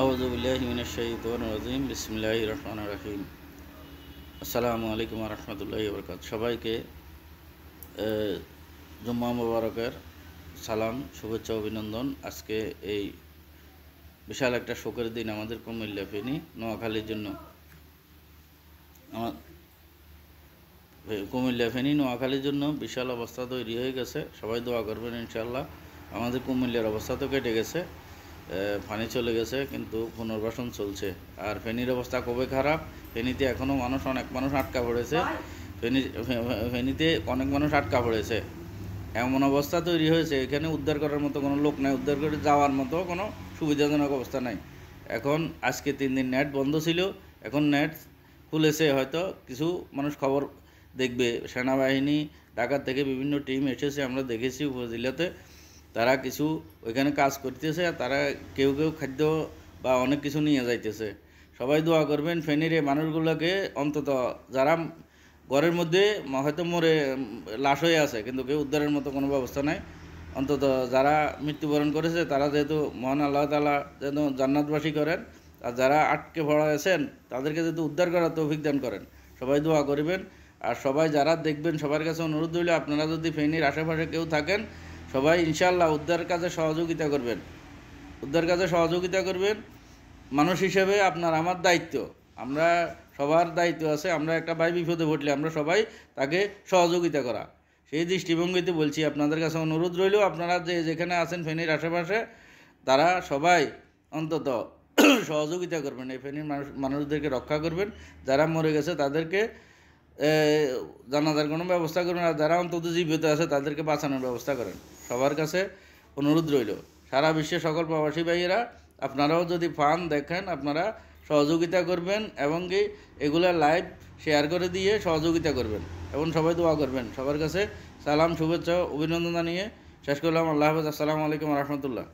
আউযু বিল্লাহি মিনাশ শাইতানির রাজিম বিসমিল্লাহির রহমানির রহিম। আসসালামু আলাইকুম ওয়া রাহমাতুল্লাহি ওয়া বারাকাতুহু। সবাইকে জুম্মা মুবারকের সালাম, শুভেচ্ছা, অভিনন্দন। আজকে এই বিশাল একটা শোকের দিন আমাদের কুমিল্লা ফেনী নোয়াখালীর জন্য। কুমিল্লা ফেনী নোয়াখালীর জন্য বিশাল অবস্থা তৈরি হয়ে গেছে। সবাই দোয়া করবেন ইনশাআল্লাহ। আমাদের কুমিল্লার অবস্থা তো কেটে গেছে, পানি চলে গেছে, কিন্তু পুনর্বাসন চলছে। আর ফেনীর অবস্থা খুবই খারাপ। ফেনীতে এখনও অনেক মানুষ আটকা পড়েছে। ফেনীতে অনেক মানুষ আটকা পড়েছে। এমন অবস্থা তৈরি হয়েছে, এখানে উদ্ধার করার মতো কোনো লোক নাই, উদ্ধার করে যাওয়ার মতো কোনো সুবিধাজনক অবস্থা নাই। এখন আজকে 3 দিন নেট বন্ধ ছিল, এখন নেট খুলেছে। হয়তো কিছু মানুষ খবর দেখবে, সেনাবাহিনী ঢাকা থেকে বিভিন্ন টিম এসেছে, আমরা দেখেছি উপজেলাতে। তারা কিছু ওইখানে কাজ করতেছে, তারা কেউ খাদ্য বা অনেক কিছু নিয়ে যাইতেছে। সবাই দোয়া করবেন ফেনীর এই মানুষগুলোকে, অন্তত যারা ঘরের মধ্যে হয়তো মরে লাশ হয়ে আছে, কিন্তু কেউ উদ্ধারের মতো কোনো ব্যবস্থা নাই। অন্তত যারা মৃত্যুবরণ করেছে তারা যেহেতু মহান আল্লাহ তাআলা যেন জান্নাতবাসী করেন, আর যারা আটকে পড়া আছেন তাদেরকে যেহেতু উদ্ধার করার তৌফিক দান করেন। সবাই দোয়া করবেন। আর সবাই যারা দেখবেন, সবার কাছে অনুরোধ রইল, আপনারা যদি ফেনীর আশেপাশে কেউ থাকেন, সবাই ইনশাআল্লাহ উদ্ধার কাজে সহযোগিতা করবেন। মানুষ হিসেবে আপনার আমার দায়িত্ব, আমরা সবার দায়িত্ব আছে। আমরা একটা ভাই বিপদে পড়লে আমরা সবাই তাকে সহযোগিতা করা, সেই দৃষ্টিভঙ্গিতে বলছি। আপনাদের কাছে অনুরোধ রইল, আপনারা যেখানে আছেন ফেনীর আশেপাশে, তারা সবাই অন্তত সহযোগিতা করবেন, এই ফেনীর মানুষদেরকে রক্ষা করবেন। যারা মরে গেছে তাদেরকে জানাজার কোনো ব্যবস্থা করবেন, আর যারা অন্তত জীবিত আছে তাদেরকে বাঁচানোর ব্যবস্থা করেন। সবার কাছে অনুরোধ রইল। সারা বিশ্বের সকল প্রবাসী ভাইয়েরা, আপনারাও যদি ফান দেখেন, আপনারা সহযোগিতা করবেন এবং কি এগুলা লাইভ শেয়ার করে দিয়ে সহযোগিতা করবেন এবং সবাই দোয়া করবেন। সবার কাছে সালাম, শুভেচ্ছা, অভিনন্দন জানিয়ে শেষ করলাম। আল্লাহ হাফেজ। আসসালামু আলাইকুম ওয়া রাহমাতুল্লাহ।